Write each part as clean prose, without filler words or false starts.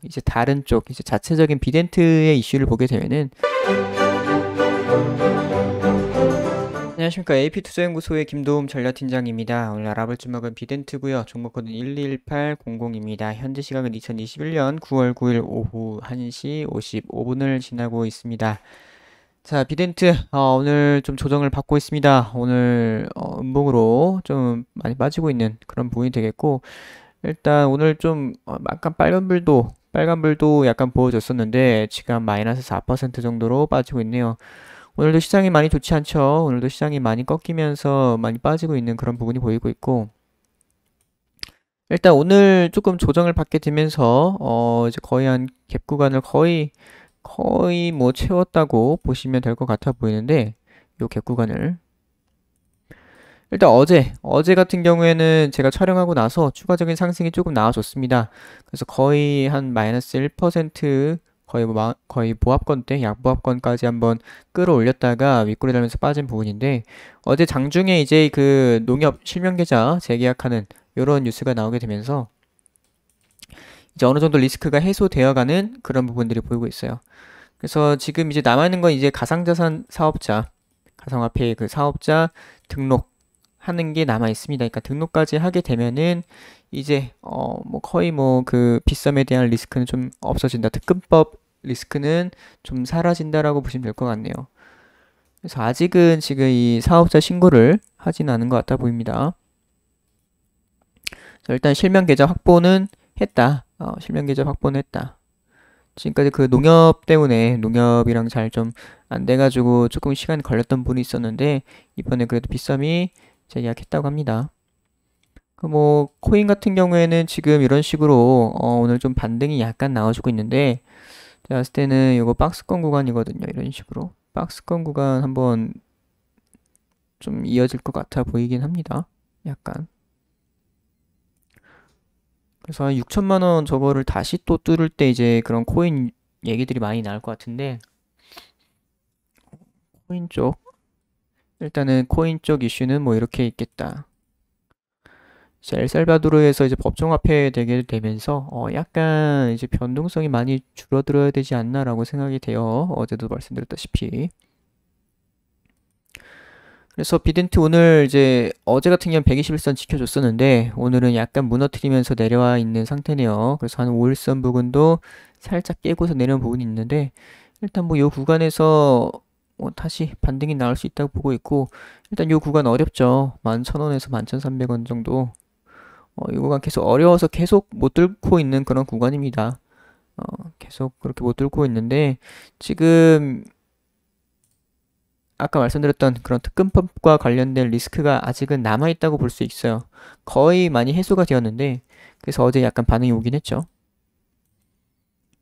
이제 다른 쪽, 이제 자체적인 비덴트의 이슈를 보게 되면은 안녕하십니까. AP투자연구소의 김도움 전략팀장입니다. 오늘 알아볼 종목은 비덴트고요. 종목코드는 121800입니다. 현재 시각은 2021년 9월 9일 오후 1시 55분을 지나고 있습니다. 자, 비덴트 오늘 좀 조정을 받고 있습니다. 오늘 음봉으로 좀 많이 빠지고 있는 그런 부분이 되겠고, 일단 오늘 좀 약간 빨간불도 약간 보여줬었는데 지금 마이너스 4% 정도로 빠지고 있네요. 오늘도 시장이 많이 좋지 않죠. 오늘도 시장이 많이 꺾이면서 많이 빠지고 있는 그런 부분이 보이고 있고, 일단 오늘 조금 조정을 받게 되면서 이제 거의 한 갭 구간을 거의 뭐 채웠다고 보시면 될 것 같아 보이는데, 요 갭 구간을 일단 어제 같은 경우에는 제가 촬영하고 나서 추가적인 상승이 조금 나와줬습니다. 그래서 거의 한 마이너스 1% 거의 보합권대, 약보합권까지 한번 끌어올렸다가 윗꼬리 달면서 빠진 부분인데, 어제 장중에 이제 그 농협 실명계좌 재계약하는 이런 뉴스가 나오게 되면서 이제 어느 정도 리스크가 해소되어가는 그런 부분들이 보이고 있어요. 그래서 지금 이제 남아있는 건 이제 가상자산 사업자, 가상화폐 그 사업자 등록하는 게 남아 있습니다. 그러니까 등록까지 하게 되면은 이제 뭐 거의 뭐 그 빗썸에 대한 리스크는 좀 없어진다. 특근법 리스크는 좀 사라진다라고 보시면 될 것 같네요. 그래서 아직은 지금 이 사업자 신고를 하진 않은 것 같아 보입니다. 자, 일단 실명 계좌 확보는 했다. 실명 계좌 확보는 했다. 지금까지 그 농협 때문에 농협이랑 잘 좀 안 돼가지고 조금 시간이 걸렸던 분이 있었는데, 이번에 그래도 빗썸이 재계약했다고 합니다. 그 뭐 코인 같은 경우에는 지금 이런 식으로 오늘 좀 반등이 약간 나와주고 있는데, 제가 봤을 때는 이거 박스권 구간이거든요. 이런 식으로 박스권 구간 한번 좀 이어질 것 같아 보이긴 합니다. 약간. 그래서 한 6천만 원 저거를 다시 또 뚫을 때 이제 그런 코인 얘기들이 많이 나올 것 같은데, 코인 쪽 일단은 코인 쪽 이슈는 뭐 이렇게 있겠다. 엘살바도르에서 이제 법정화폐 되게 되면서 약간 이제 변동성이 많이 줄어들어야 되지 않나라고 생각이 돼요. 어제도 말씀드렸다시피. 그래서 비덴트 오늘 이제 어제 같은 경우는 121선 지켜줬었는데 오늘은 약간 무너뜨리면서 내려와 있는 상태네요. 그래서 한 5일선 부분도 살짝 깨고서 내려온 부분이 있는데, 일단 뭐 이 구간에서 뭐 다시 반등이 나올 수 있다고 보고 있고, 일단 이 구간 어렵죠. 11,000원에서 11,300원 정도. 이 구간 계속 어려워서 계속 못 뚫고 있는 그런 구간입니다. 계속 그렇게 못 뚫고 있는데, 지금 아까 말씀드렸던 그런 특근법과 관련된 리스크가 아직은 남아있다고 볼 수 있어요. 거의 많이 해소가 되었는데, 그래서 어제 약간 반응이 오긴 했죠.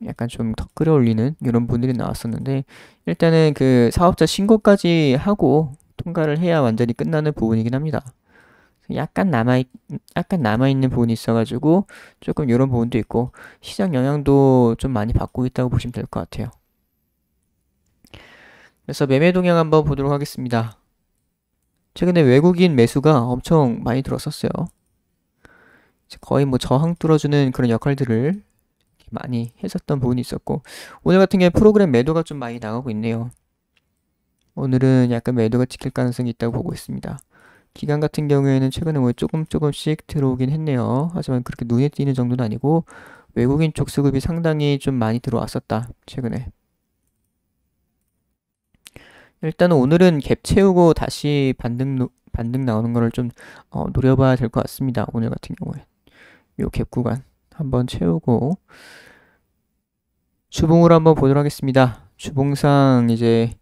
약간 좀 더 끌어올리는 이런 분들이 나왔었는데, 일단은 그 사업자 신고까지 하고 통과를 해야 완전히 끝나는 부분이긴 합니다. 약간 남아있는 부분이 있어가지고 조금 이런 부분도 있고, 시장 영향도 좀 많이 받고 있다고 보시면 될 것 같아요. 그래서 매매 동향 한번 보도록 하겠습니다. 최근에 외국인 매수가 엄청 많이 들었었어요. 거의 뭐 저항 뚫어주는 그런 역할들을 많이 했었던 부분이 있었고, 오늘 같은 경우에 프로그램 매도가 좀 많이 나가고 있네요. 오늘은 약간 매도가 찍힐 가능성이 있다고 보고 있습니다. 기간 같은 경우에는 최근에 뭐 조금씩 들어오긴 했네요. 하지만 그렇게 눈에 띄는 정도는 아니고, 외국인 쪽 수급이 상당히 좀 많이 들어왔었다, 최근에. 일단은 오늘은 갭 채우고 다시 반등 나오는 거를 좀 노려봐야 될 것 같습니다. 오늘 같은 경우에 요 갭 구간 한번 채우고 주봉으로 한번 보도록 하겠습니다. 주봉상 이제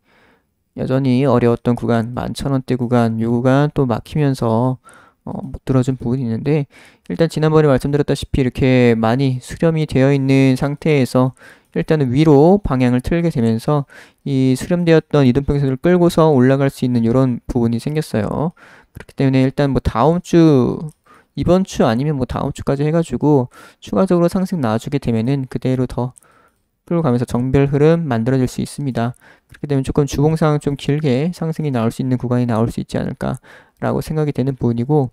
여전히 어려웠던 구간 11,000원대 구간, 요 구간 또 막히면서 못 들어준 부분이 있는데, 일단 지난번에 말씀드렸다시피 이렇게 많이 수렴이 되어 있는 상태에서 일단은 위로 방향을 틀게 되면서 이 수렴되었던 이동평선을 끌고서 올라갈 수 있는 이런 부분이 생겼어요. 그렇기 때문에 일단 뭐 다음 주, 이번 주 아니면 뭐 다음 주까지 해가지고 추가적으로 상승 나와주게 되면은 그대로 더 끌고 가면서 정별 흐름 만들어질 수 있습니다. 그렇게 되면 조금 주봉상 좀 길게 상승이 나올 수 있는 구간이 나올 수 있지 않을까라고 생각이 되는 부분이고,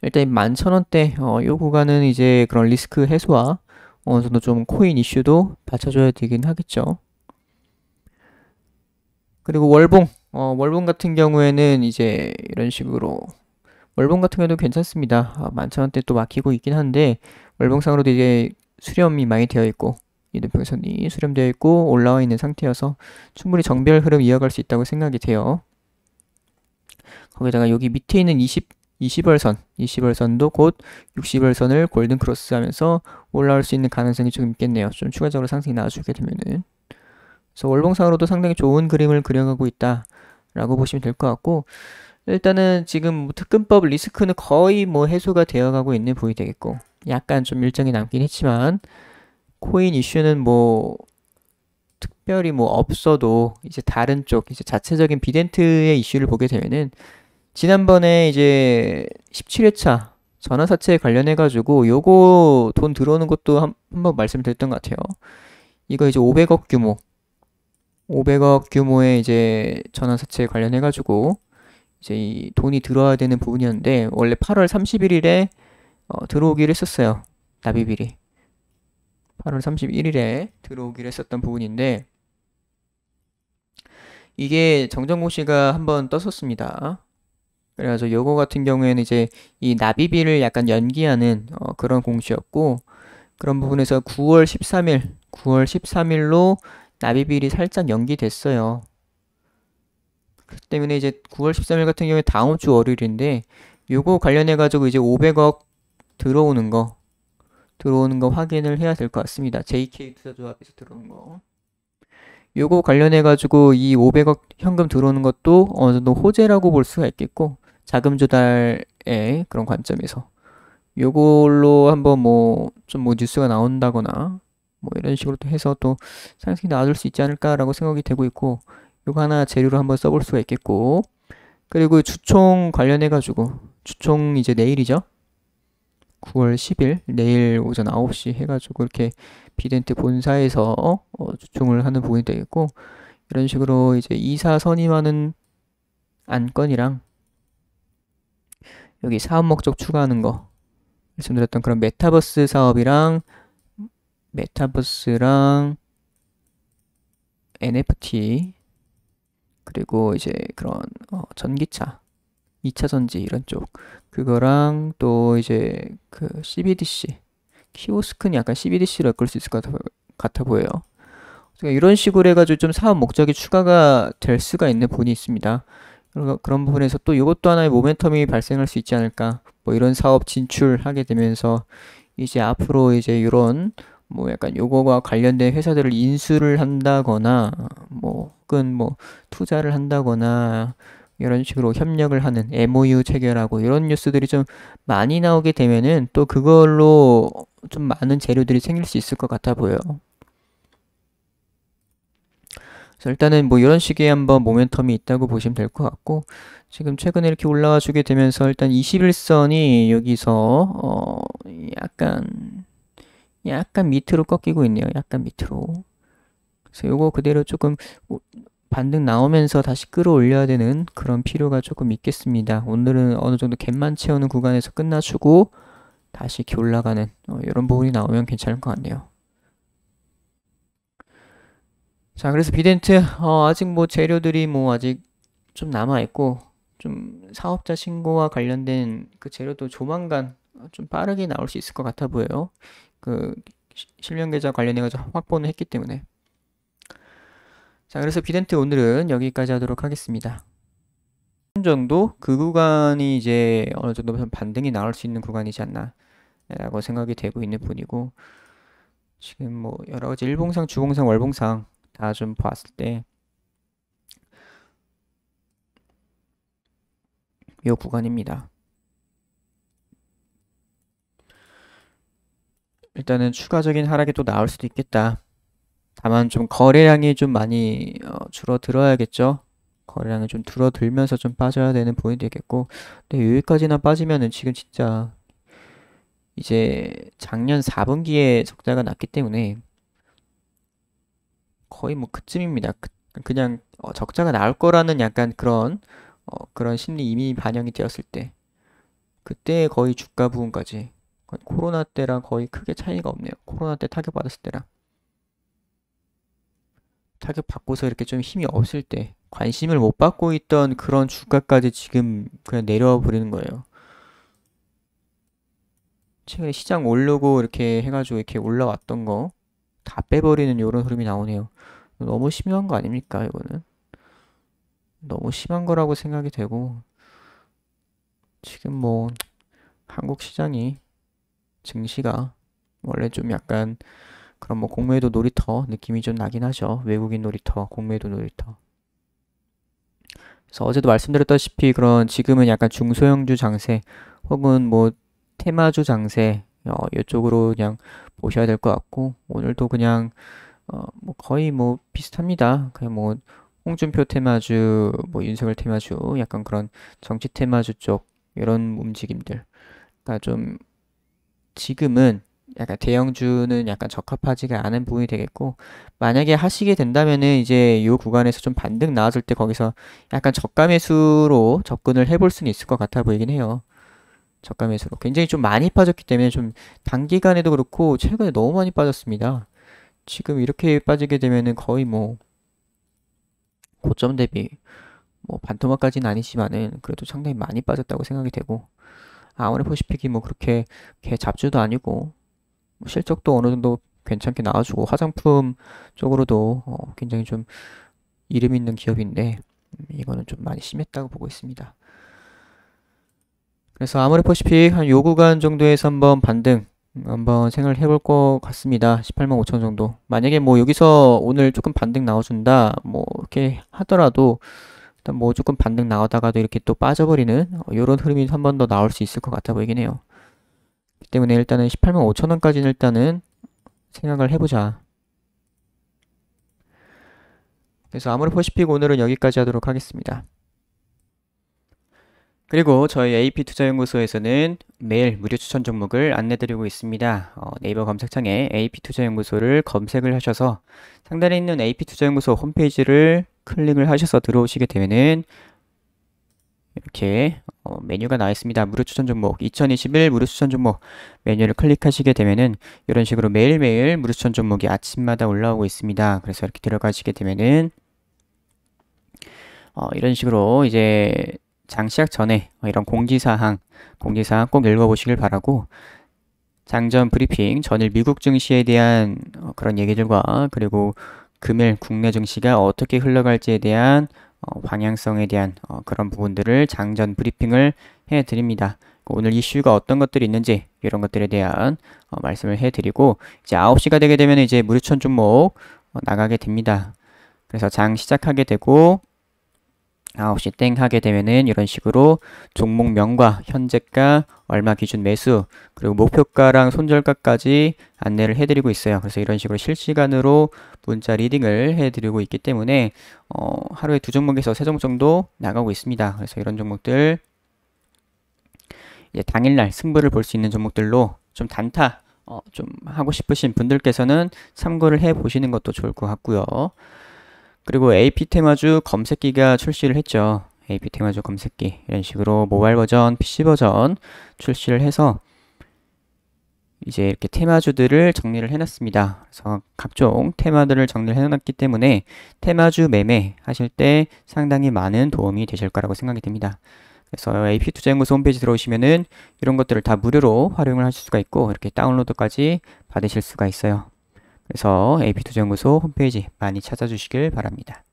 일단 11,000원대 요 구간은 이제 그런 리스크 해소와 어느 정도 좀 코인 이슈도 받쳐줘야 되긴 하겠죠. 그리고 월봉 같은 경우에는 이제 이런 식으로 월봉 같은 경우도 괜찮습니다. 11,000원대 또 막히고 있긴 한데 월봉상으로도 이제 수렴이 많이 되어 있고 이등평선이 수렴되어 있고 올라와 있는 상태여서 충분히 정배열 흐름 이어갈 수 있다고 생각이 돼요. 거기다가 여기 밑에 있는 20월선도 곧 60월선을 골든 크로스 하면서 올라올 수 있는 가능성이 좀 있겠네요. 좀 추가적으로 상승이 나와주게 되면은. 그래서 월봉상으로도 상당히 좋은 그림을 그려가고 있다라고 보시면 될 것 같고, 일단은 지금 특근법 리스크는 거의 뭐 해소가 되어가고 있는 부분이 되겠고, 약간 좀 일정이 남긴 했지만, 코인 이슈는 뭐 특별히 뭐 없어도 이제 다른 쪽, 이제 자체적인 비덴트의 이슈를 보게 되면은 지난번에 이제 17회차 전환사채에 관련해가지고 요거 돈 들어오는 것도 한번 말씀드렸던 것 같아요. 이거 이제 500억 규모의 이제 전환사채에 관련해가지고 이제 이 돈이 들어와야 되는 부분이었는데 원래 8월 31일에 들어오기로 했었어요. 납입일이. 8월 31일에 들어오기로 했었던 부분인데 이게 정정공시가 한번 떴었습니다. 그래가지고 요거 같은 경우에는 이제 이 납입일을 약간 연기하는 그런 공시였고 그런 부분에서 9월 13일로 납입일이 살짝 연기됐어요. 그렇기 때문에 이제 9월 13일 같은 경우에 다음 주 월요일인데 요거 관련해가지고 이제 500억 들어오는 거 확인을 해야 될 것 같습니다. JK 투자조합에서 들어오는 거. 요거 관련해가지고 이 500억 현금 들어오는 것도 어느 정도 호재라고 볼 수가 있겠고 자금 조달의 그런 관점에서 요걸로 한번 뭐 좀 뭐 뉴스가 나온다거나 뭐 이런 식으로 또 해서 또 상승이 나와줄 수 있지 않을까라고 생각이 되고 있고 요거 하나 재료로 한번 써볼 수가 있겠고 그리고 주총 관련해가지고 주총 이제 내일이죠. 9월 10일 내일 오전 9시 해가지고 이렇게 비덴트 본사에서 주총을 하는 부분이 되겠고 이런 식으로 이제 이사 선임하는 안건이랑 여기 사업 목적 추가하는 거 말씀드렸던 그런 메타버스 사업이랑 메타버스랑 NFT 그리고 이제 그런 전기차 2차 전지 이런 쪽 그거랑 또 이제 그 CBDC 키오스크는 약간 CBDC로 엮을 수 있을 것 같아 보여요. 그러니까 이런 식으로 해가지고 좀 사업 목적이 추가가 될 수가 있는 부분이 있습니다. 그런 부분에서 또 이것도 하나의 모멘텀이 발생할 수 있지 않을까. 뭐 이런 사업 진출하게 되면서 이제 앞으로 이제 이런 뭐 약간 요거와 관련된 회사들을 인수를 한다거나 뭐 혹은 뭐 투자를 한다거나 이런 식으로 협력을 하는 MOU 체결하고 이런 뉴스들이 좀 많이 나오게 되면은 또 그걸로 좀 많은 재료들이 생길 수 있을 것 같아 보여요. 그래서 일단은 뭐 이런 식의 한번 모멘텀이 있다고 보시면 될 것 같고 지금 최근에 이렇게 올라와 주게 되면서 일단 21선이 여기서 약간 밑으로 꺾이고 있네요. 약간 밑으로. 그래서 요거 그대로 조금 반등 나오면서 다시 끌어올려야 되는 그런 필요가 조금 있겠습니다. 오늘은 어느 정도 갭만 채우는 구간에서 끝나주고 다시 이렇게 올라가는 이런 부분이 나오면 괜찮을 것 같네요. 자, 그래서 비덴트 아직 뭐 재료들이 뭐 아직 좀 남아 있고 좀 사업자 신고와 관련된 그 재료도 조만간 좀 빠르게 나올 수 있을 것 같아 보여요. 그 실명 계좌 관련해가지고 확보는 했기 때문에. 자, 그래서 비덴트 오늘은 여기까지 하도록 하겠습니다. 정도 그 구간이 이제 어느 정도 반등이 나올 수 있는 구간이지 않나 라고 생각이 되고 있는 분이고 지금 뭐 여러 가지 일봉상, 주봉상, 월봉상 다 좀 봤을 때 이 구간입니다. 일단은 추가적인 하락이 또 나올 수도 있겠다. 다만 좀 거래량이 좀 많이 줄어들어야겠죠. 거래량이 좀 줄어들면서 좀 빠져야 되는 부분이 되겠고 근데 여기까지나 빠지면은 지금 진짜 이제 작년 4분기에 적자가 났기 때문에 거의 뭐 그쯤입니다. 그냥 적자가 나올 거라는 약간 그런 심리 이미 반영이 되었을 때 그때 거의 주가 부분까지 코로나 때랑 거의 크게 차이가 없네요. 코로나 때 타격받았을 때랑. 타격받고서 이렇게 좀 힘이 없을 때, 관심을 못 받고 있던 그런 주가까지 지금 그냥 내려와 버리는 거예요. 최근에 시장 오르고 이렇게 해가지고 이렇게 올라왔던 거 다 빼버리는 이런 흐름이 나오네요. 너무 심한 거 아닙니까, 이거는? 너무 심한 거라고 생각이 되고, 지금 뭐, 한국 시장이, 증시가, 원래 좀 약간, 그런 뭐, 공매도 놀이터 느낌이 좀 나긴 하죠. 외국인 놀이터, 공매도 놀이터. 그래서 어제도 말씀드렸다시피 그런 지금은 약간 중소형주 장세, 혹은 뭐, 테마주 장세, 이쪽으로 그냥 보셔야 될 것 같고, 오늘도 그냥, 뭐 거의 뭐 비슷합니다. 그냥 뭐 홍준표 테마주, 뭐 윤석열 테마주, 약간 그런 정치 테마주 쪽 이런 움직임들. 그러니까 좀 지금은 약간 대형주는 약간 적합하지가 않은 부분이 되겠고, 만약에 하시게 된다면은 이제 이 구간에서 좀 반등 나왔을 때 거기서 약간 저가 매수로 접근을 해볼 수는 있을 것 같아 보이긴 해요. 저가 매수로. 굉장히 좀 많이 빠졌기 때문에 좀 단기간에도 그렇고 최근에 너무 많이 빠졌습니다. 지금 이렇게 빠지게 되면은 거의 뭐 고점 대비 뭐 반토막까지는 아니지만은 그래도 상당히 많이 빠졌다고 생각이 되고, 아모레퍼시픽이 뭐 그렇게 개 잡주도 아니고 뭐 실적도 어느 정도 괜찮게 나와주고 화장품 쪽으로도 굉장히 좀 이름 있는 기업인데, 이거는 좀 많이 심했다고 보고 있습니다. 그래서 아모레퍼시픽 한 요 구간 정도에서 한번 반등 한번 생각을 해볼 것 같습니다. 18만 5천 정도. 만약에 뭐 여기서 오늘 조금 반등 나와준다, 뭐 이렇게 하더라도 일단 뭐 조금 반등 나오다가도 이렇게 또 빠져버리는 이런 흐름이 한 번 더 나올 수 있을 것 같아 보이긴 해요. 그렇기 때문에 일단은 18만 5천 원까지는 일단은 생각을 해보자. 그래서 아모레퍼시픽 오늘은 여기까지 하도록 하겠습니다. 그리고 저희 AP투자연구소에서는 매일 무료 추천 종목을 안내드리고 있습니다. 네이버 검색창에 AP투자연구소를 검색을 하셔서 상단에 있는 AP투자연구소 홈페이지를 클릭을 하셔서 들어오시게 되면은 이렇게 메뉴가 나와 있습니다. 무료 추천 종목 2021 무료 추천 종목 메뉴를 클릭하시게 되면은 이런 식으로 매일매일 무료 추천 종목이 아침마다 올라오고 있습니다. 그래서 이렇게 들어가시게 되면은 이런 식으로 이제 장 시작 전에 이런 공지사항 꼭 읽어보시길 바라고, 장전 브리핑, 전일 미국 증시에 대한 그런 얘기들과 그리고 금일 국내 증시가 어떻게 흘러갈지에 대한 방향성에 대한 그런 부분들을 장전 브리핑을 해드립니다. 오늘 이슈가 어떤 것들이 있는지 이런 것들에 대한 말씀을 해드리고, 이제 9시가 되게 되면 이제 무료천 종목 나가게 됩니다. 그래서 장 시작하게 되고 9시 땡 하게 되면은 이런 식으로 종목명과 현재가, 얼마 기준 매수, 그리고 목표가랑 손절가까지 안내를 해드리고 있어요. 그래서 이런 식으로 실시간으로 문자 리딩을 해드리고 있기 때문에 하루에 2종목에서 3종목 정도 나가고 있습니다. 그래서 이런 종목들 이제 당일날 승부를 볼 수 있는 종목들로 좀 단타 좀 하고 싶으신 분들께서는 참고를 해 보시는 것도 좋을 것 같고요. 그리고 AP 테마주 검색기가 출시를 했죠. AP 테마주 검색기 이런 식으로 모바일 버전, PC 버전 출시를 해서 이제 이렇게 테마주들을 정리를 해놨습니다. 그래서 각종 테마들을 정리를 해놨기 때문에 테마주 매매 하실 때 상당히 많은 도움이 되실 거라고 생각이 됩니다. 그래서 AP투자연구소 홈페이지 들어오시면은 이런 것들을 다 무료로 활용을 하실 수가 있고, 이렇게 다운로드까지 받으실 수가 있어요. 그래서 AP투자연구소 홈페이지 많이 찾아주시길 바랍니다.